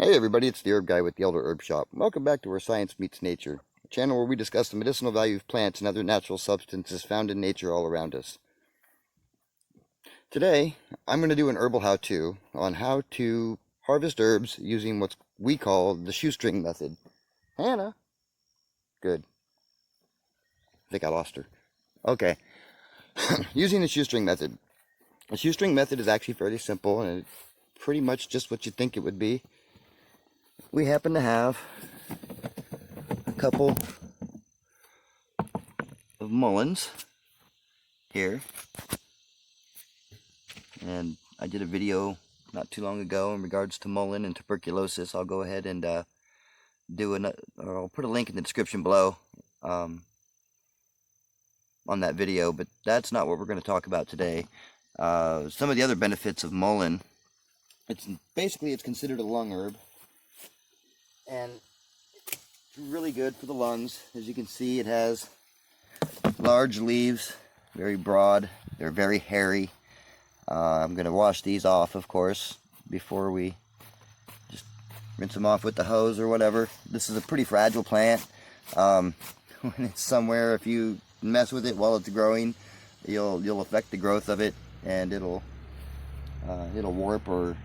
Hey everybody, it's the Herb Guy with the Elder Herb Shop. Welcome back to Where Science Meets Nature, a channel where we discuss the medicinal value of plants and other natural substances found in nature all around us. Today, I'm going to do an herbal how-to on how to harvest herbs using what we call the shoestring method. Hannah! Good. I think I lost her. Okay. Using the shoestring method. The shoestring method is actually fairly simple and it's pretty much just what you think it would be. We happen to have a couple of mulleins here, and I did a video not too long ago in regards to mullein and tuberculosis. I'll go ahead and I'll put a link in the description below on that video, but that's not what we're going to talk about today. Some of the other benefits of mullein. It's considered a lung herb, and it's really good for the lungs. As you can see, it has large leaves, very broad. They're very hairy. I'm going to wash these off, of course, before we just rinse them off with the hose or whatever. This is a pretty fragile plant. When it's somewhere, if you mess with it while it's growing, you'll affect the growth of it, and it'll warp or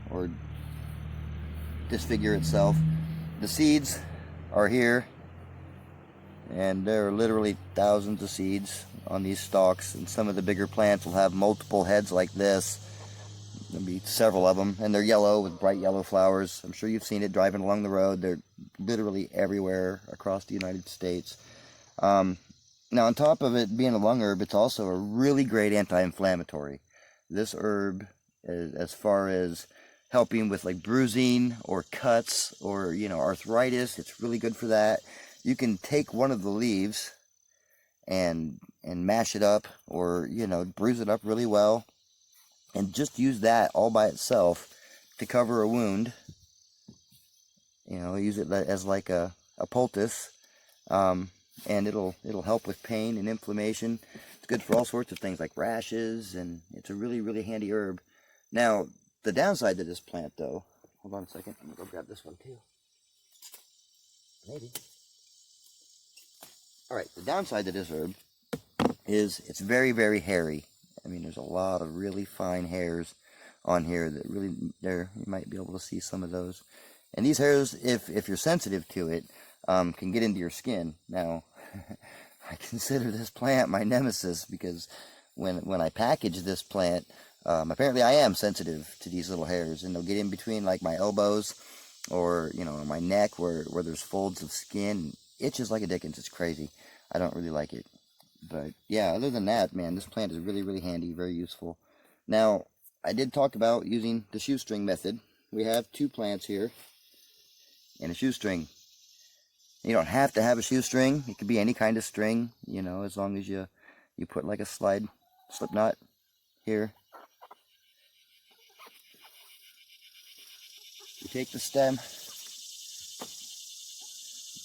disfigure itself. The seeds are here, and there are literally thousands of seeds on these stalks, and some of the bigger plants will have multiple heads like this. There'll be several of them, and they're yellow with bright yellow flowers. I'm sure you've seen it driving along the road. They're literally everywhere across the United States. Now, on top of it being a lung herb, it's also a really great anti-inflammatory. This herb, as far as helping with like bruising or cuts or arthritis, it's really good for that. You can take one of the leaves and mash it up, or bruise it up really well, and just use that all by itself to cover a wound. Use it as like a poultice, and it'll help with pain and inflammation. It's good for all sorts of things like rashes, and it's a really handy herb. Now, the downside to this plant, though, hold on a second, I'm gonna go grab this one too. Maybe. Alright, the downside to this herb is it's very hairy. I mean, there's a lot of really fine hairs on here that really, you might be able to see some of those. And these hairs, if you're sensitive to it, can get into your skin. Now, I consider this plant my nemesis, because when I package this plant, apparently I am sensitive to these little hairs, and they'll get in between like my elbows or my neck where there's folds of skin. Itches like a dickens. It's crazy. I don't really like it. But yeah, other than that, man, this plant is really handy, very useful. Now, I did talk about using the shoestring method. We have two plants here and a shoestring. You don't have to have a shoestring. It could be any kind of string, as long as you put like a slip knot here. You take the stem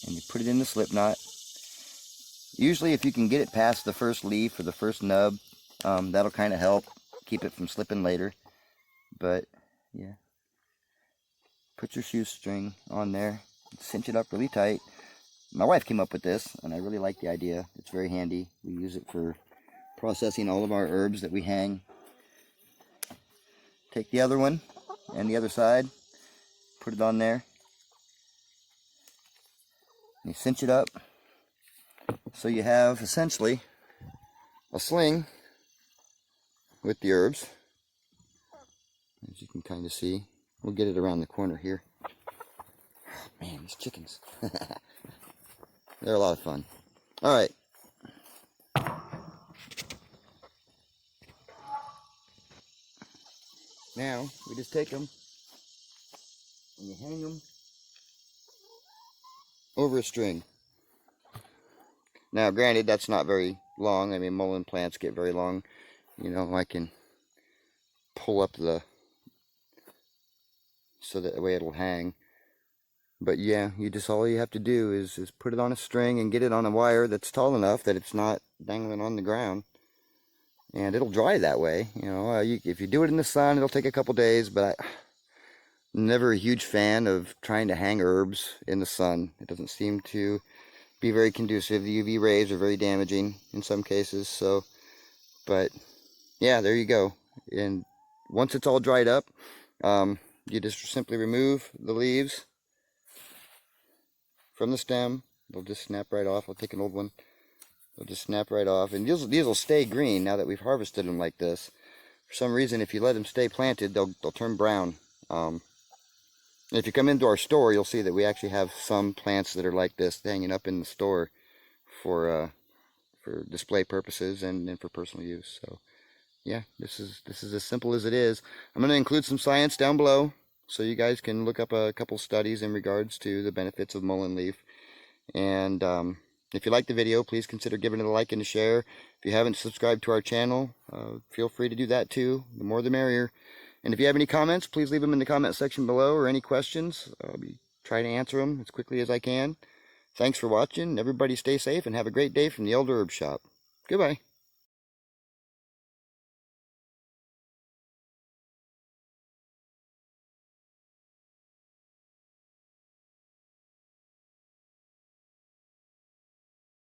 and you put it in the slip knot. Usually if you can get it past the first leaf or the first nub, that'll kind of help keep it from slipping later. But yeah, put your shoestring on there, cinch it up really tight. My wife came up with this, and I really like the idea. It's very handy. We use it for processing all of our herbs that we hang. Take the other one and the other side, put it on there, and you cinch it up, so you have essentially a sling with the herbs, as you can kind of see. We'll get it around the corner here. Oh, man, these chickens. They're a lot of fun. Alright. Now, we just take them and you hang them over a string. Now, granted, that's not very long. I mean, mullein plants get very long. I can pull up so that way it'll hang. But yeah, all you have to do is put it on a string and get it on a wire that's tall enough that it's not dangling on the ground. And it'll dry that way. If you do it in the sun, it'll take a couple days, but Never a huge fan of trying to hang herbs in the sun. It doesn't seem to be very conducive. The UV rays are very damaging in some cases. So, but yeah, there you go. And once it's all dried up, you just simply remove the leaves from the stem. They'll just snap right off. I'll take an old one. They'll just snap right off. And these will stay green now that we've harvested them like this. For some reason, if you let them stay planted, they'll turn brown. If you come into our store, you'll see that we actually have some plants that are like this hanging up in the store for display purposes and for personal use. So yeah, this is as simple as it is. I'm going to include some science down below so you guys can look up a couple studies in regards to the benefits of mullein leaf. And if you like the video, please consider giving it a like and a share. If you haven't subscribed to our channel, feel free to do that too. The more the merrier. And if you have any comments, please leave them in the comment section below, or any questions. I'll be trying to answer them as quickly as I can. Thanks for watching. Everybody stay safe and have a great day from the Elder Herb Shop. Goodbye.